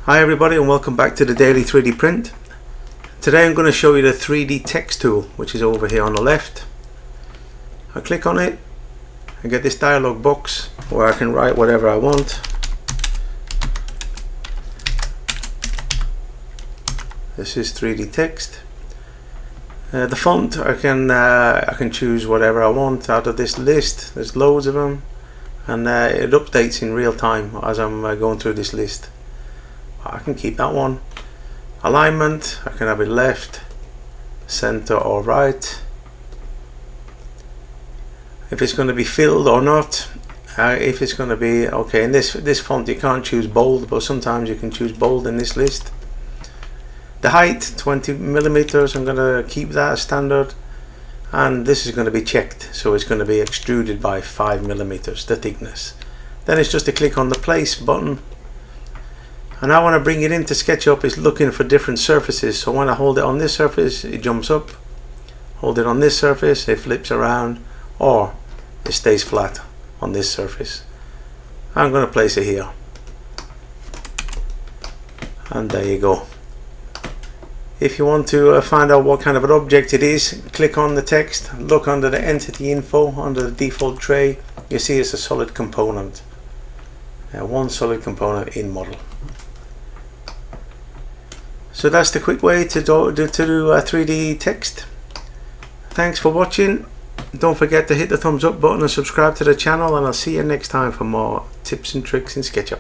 Hi everybody and welcome back to the Daily 3D Print. Today I'm going to show you the 3D text tool, which is over here on the left. I click on it and get this dialog box where I can write whatever I want. This is 3D text. The font, I can choose whatever I want out of this list. There's loads of them, and it updates in real time as I'm going through this list. I can keep that one. Alignment, I can have it left, center or right. If it's going to be filled or not. If it's going to be, okay, in this font you can't choose bold, but sometimes you can choose bold in this list. The height, 20 millimeters, I'm going to keep that as standard. And this is going to be checked, so it's going to be extruded by 5 millimeters, the thickness. Then it's just to click on the place button. And now when I bring it into SketchUp, it's looking for different surfaces. So when I hold it on this surface, it jumps up. Hold it on this surface, it flips around, or it stays flat on this surface. I'm going to place it here. And there you go. If you want to find out what kind of an object it is, click on the text, look under the entity info, under the default tray, you see it's a solid component. One solid component in model. So that's the quick way to do 3D text. Thanks for watching. Don't forget to hit the thumbs up button and subscribe to the channel, and I'll see you next time for more tips and tricks in SketchUp.